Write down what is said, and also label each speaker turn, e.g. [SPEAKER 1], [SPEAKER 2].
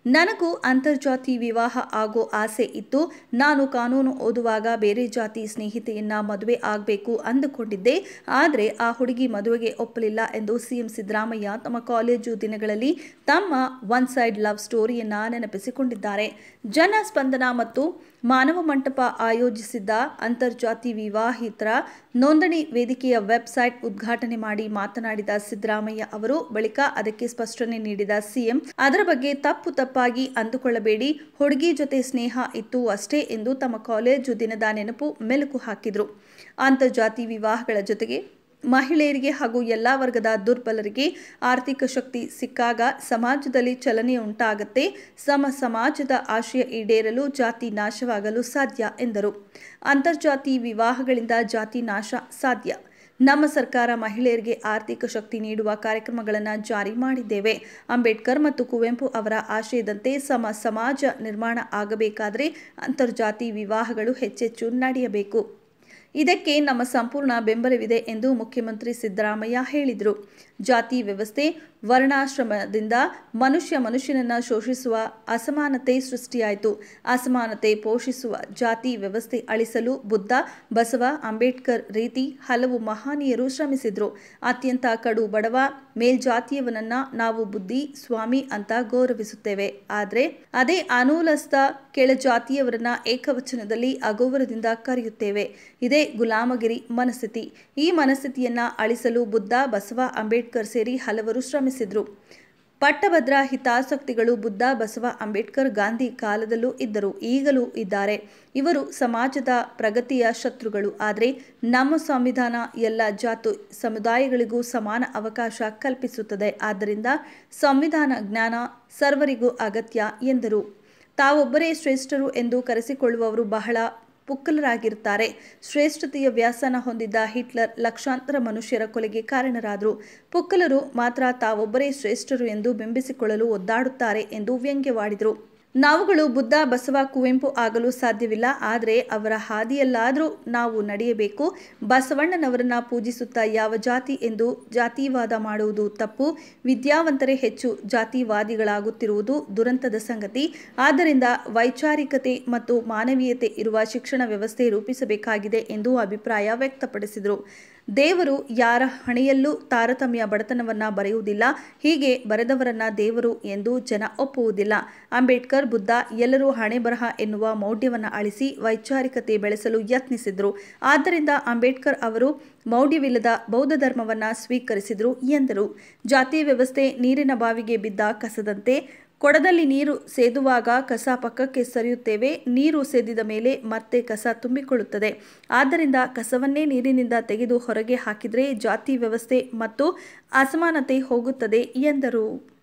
[SPEAKER 1] ನನಗೂ ಅಂತರ್ಜಾತಿ ವಿವಾಹ ಆಗೋ ಆಸೆ ಇತ್ತು. ನಾನು ಕಾನೂನು ಓದುವಾಗ ಬೇರೆ ಜಾತಿ ಸ್ನೇಹಿತೆಯನ್ನ ಮದುವೆ ಆಗಬೇಕು ಅಂದುಕೊಂಡಿದ್ದೆ. ಆದರೆ ಆ ಹುಡುಗಿ ಮದುವೆಗೆ ಒಪ್ಪಲಿಲ್ಲ ಎಂದು ಸಿಎಂ ಸಿದ್ದರಾಮಯ್ಯ ತಮ್ಮ ಕಾಲೇಜು ದಿನಗಳಲ್ಲಿ ತಮ್ಮ ಒನ್ ಸೈಡ್ ಲವ್ ಸ್ಟೋರಿಯನ್ನ ನೆನಪಿಸಿಕೊಂಡಿದ್ದಾರೆ. ಜನ ಸ್ಪಂದನ ಮತ್ತು ಮಾನವ ಮಂಟಪ ಆಯೋಜಿಸಿದ್ದ ಅಂತರ್ಜಾತಿ ವಿವಾಹಿತರ ನೋಂದಣಿ ವೇದಿಕೆಯ ವೆಬ್ಸೈಟ್ ಉದ್ಘಾಟನೆ ಮಾಡಿ ಮಾತನಾಡಿದ ಸಿದ್ದರಾಮಯ್ಯ ಅವರು ಬಳಿಕ ಅದಕ್ಕೆ ಸ್ಪಷ್ಟನೆ ನೀಡಿದ ಸಿಎಂ ಅದರ ಬಗ್ಗೆ ತಪ್ಪಾಗಿ ಅಂದುಕೊಳ್ಳಬೇಡಿ, ಹುಡುಗಿ ಜೊತೆ ಸ್ನೇಹ ಇತ್ತು ಅಷ್ಟೇ ಎಂದು ತಮ್ಮ ಕಾಲೇಜು ದಿನದ ನೆನಪು ಮೆಲುಕು ಹಾಕಿದರು. ಅಂತರ್ಜಾತಿ ವಿವಾಹಗಳ ಜೊತೆಗೆ ಮಹಿಳೆಯರಿಗೆ ಹಾಗೂ ಎಲ್ಲ ವರ್ಗದ ದುರ್ಬಲರಿಗೆ ಆರ್ಥಿಕ ಶಕ್ತಿ ಸಿಕ್ಕಾಗ ಸಮಾಜದಲ್ಲಿ ಚಲನೆ ಉಂಟಾಗತ್ತೆ. ಸಮಾಜದ ಆಶಯ ಈಡೇರಲು ಜಾತಿ ನಾಶವಾಗಲು ಸಾಧ್ಯ ಎಂದರು. ಅಂತರ್ಜಾತಿ ವಿವಾಹಗಳಿಂದ ಜಾತಿ ನಾಶ ಸಾಧ್ಯ. ನಮ್ಮ ಸರ್ಕಾರ ಮಹಿಳೆಯರಿಗೆ ಆರ್ಥಿಕ ಶಕ್ತಿ ನೀಡುವ ಕಾರ್ಯಕ್ರಮಗಳನ್ನು ಜಾರಿ ಮಾಡಿದ್ದೇವೆ. ಅಂಬೇಡ್ಕರ್ ಮತ್ತು ಕುವೆಂಪು ಅವರ ಆಶಯದಂತೆ ಸಮಾಜ ನಿರ್ಮಾಣ ಆಗಬೇಕಾದರೆ ಅಂತರ್ಜಾತಿ ವಿವಾಹಗಳು ಹೆಚ್ಚೆಚ್ಚು ನಡೆಯಬೇಕು. ಇದಕ್ಕೆ ನಮ್ಮ ಸಂಪೂರ್ಣ ಬೆಂಬಲವಿದೆ ಎಂದು ಮುಖ್ಯಮಂತ್ರಿ ಸಿದ್ದರಾಮಯ್ಯ ಹೇಳಿದರು. ಜಾತಿ ವ್ಯವಸ್ಥೆ, ವರ್ಣಾಶ್ರಮದಿಂದ ಮನುಷ್ಯನನ್ನು ಶೋಷಿಸುವ ಅಸಮಾನತೆ ಸೃಷ್ಟಿಯಾಯಿತು. ಅಸಮಾನತೆ ಪೋಷಿಸುವ ಜಾತಿ ವ್ಯವಸ್ಥೆ ಅಳಿಸಲು ಬುದ್ಧ, ಬಸವ, ಅಂಬೇಡ್ಕರ್ ರೀತಿ ಹಲವು ಮಹನೀಯರು ಶ್ರಮಿಸಿದ್ರು. ಅತ್ಯಂತ ಕಡು ಬಡವ ಮೇಲ್ಜಾತಿಯವನನ್ನ ನಾವು ಬುದ್ಧಿ ಸ್ವಾಮಿ ಅಂತ ಗೌರವಿಸುತ್ತೇವೆ. ಆದರೆ ಅದೇ ಅನುಲಸ್ಥ ಕೆಳಜಾತಿಯವರನ್ನ ಏಕವಚನದಲ್ಲಿ ಅಗೌರವದಿಂದ ಕರೆಯುತ್ತೇವೆ. ಇದೇ ಗುಲಾಮಗಿರಿ ಮನಸ್ಥಿತಿ. ಈ ಮನಸ್ಥಿತಿಯನ್ನ ಅಳಿಸಲು ಬುದ್ಧ, ಬಸವ, ಅಂಬೇಡ್ಕರ್ ಸೇರಿ ಹಲವರು ಶ್ರಮಿಸಿದ್ರು. ಪಟ್ಟಭದ್ರ ಹಿತಾಸಕ್ತಿಗಳು ಬುದ್ಧ, ಬಸವ, ಅಂಬೇಡ್ಕರ್, ಗಾಂಧಿ ಕಾಲದಲ್ಲೂ ಇದ್ದರು, ಈಗಲೂ ಇದ್ದಾರೆ. ಇವರು ಸಮಾಜದ ಪ್ರಗತಿಯ ಶತ್ರುಗಳು. ಆದರೆ ನಮ್ಮ ಸಂವಿಧಾನ ಎಲ್ಲ ಜಾತಿ ಸಮುದಾಯಗಳಿಗೂ ಸಮಾನ ಅವಕಾಶ ಕಲ್ಪಿಸುತ್ತದೆ. ಆದ್ದರಿಂದ ಸಂವಿಧಾನ ಜ್ಞಾನ ಸರ್ವರಿಗೂ ಅಗತ್ಯ ಎಂದರು. ತಾವೊಬ್ಬರೇ ಶ್ರೇಷ್ಠರು ಎಂದು ಕರೆಸಿಕೊಳ್ಳುವವರು ಬಹಳ ಪುಕ್ಕಲರಾಗಿರುತ್ತಾರೆ. ಶ್ರೇಷ್ಠತೆಯ ವ್ಯಾಸನ ಹೊಂದಿದ್ದ ಹಿಟ್ಲರ್ ಲಕ್ಷಾಂತರ ಮನುಷ್ಯರ ಕೊಲೆಗೆ ಕಾರಣರಾದರು. ಪುಕ್ಕಲರು ಮಾತ್ರ ತಾವೊಬ್ಬರೇ ಶ್ರೇಷ್ಠರು ಎಂದು ಬಿಂಬಿಸಿಕೊಳ್ಳಲು ಒದ್ದಾಡುತ್ತಾರೆ ಎಂದು ವ್ಯಂಗ್ಯವಾಡಿದರು. ನಾವುಗಳು ಬುದ್ಧ, ಬಸವ, ಕುವೆಂಪು ಆಗಲು ಸಾಧ್ಯವಿಲ್ಲ. ಆದರೆ ಅವರ ಹಾದಿಯಲ್ಲಾದರೂ ನಾವು ನಡೆಯಬೇಕು. ಬಸವಣ್ಣನವರನ್ನ ಪೂಜಿಸುತ್ತಾ ಯಾವ ಜಾತಿ ಎಂದು ಜಾತಿವಾದ ಮಾಡುವುದು ತಪ್ಪು. ವಿದ್ಯಾವಂತರೇ ಹೆಚ್ಚು ಜಾತಿವಾದಿಗಳಾಗುತ್ತಿರುವುದು ದುರಂತದ ಸಂಗತಿ. ಆದ್ದರಿಂದ ವೈಚಾರಿಕತೆ ಮತ್ತು ಮಾನವೀಯತೆ ಇರುವ ಶಿಕ್ಷಣ ವ್ಯವಸ್ಥೆ ರೂಪಿಸಬೇಕಾಗಿದೆ ಎಂದು ಅಭಿಪ್ರಾಯ ವ್ಯಕ್ತಪಡಿಸಿದರು. ದೇವರು ಯಾರ ಹಣೆಯಲ್ಲೂ ತಾರತಮ್ಯ ಬಡತನವನ್ನ ಬರೆಯುವುದಿಲ್ಲ. ಹೀಗೆ ಬರೆದವರನ್ನ ದೇವರು ಎಂದು ಜನ ಒಪ್ಪುವುದಿಲ್ಲ. ಅಂಬೇಡ್ಕರ್, ಬುದ್ಧ ಎಲ್ಲರೂ ಹಣೆ ಬರಹ ಎನ್ನುವ ಮೌಢ್ಯವನ್ನು ಅಳಿಸಿ ವೈಚಾರಿಕತೆ ಬೆಳೆಸಲು ಯತ್ನಿಸಿದ್ರು. ಆದ್ದರಿಂದ ಅಂಬೇಡ್ಕರ್ ಅವರು ಮೌಢ್ಯವಿಲ್ಲದ ಬೌದ್ಧ ಧರ್ಮವನ್ನು ಸ್ವೀಕರಿಸಿದರು ಎಂದರು. ಜಾತಿ ವ್ಯವಸ್ಥೆ ನೀರಿನ ಬಾವಿಗೆ ಬಿದ್ದ ಕಸದಂತೆ. ಕೊಡದಲ್ಲಿ ನೀರು ಸೇದುವಾಗ ಕಸ ಪಕ್ಕಕ್ಕೆ ಸರಿಯುತ್ತೇವೆ. ನೀರು ಸೇದಿದ ಮೇಲೆ ಮತ್ತೆ ಕಸ ತುಂಬಿಕೊಳ್ಳುತ್ತದೆ. ಆದ್ದರಿಂದ ಕಸವನ್ನೇ ನೀರಿನಿಂದ ತೆಗೆದು ಹೊರಗೆ ಹಾಕಿದರೆ ಜಾತಿ ವ್ಯವಸ್ಥೆ ಮತ್ತು ಅಸಮಾನತೆ ಹೋಗುತ್ತದೆ ಎಂದರು.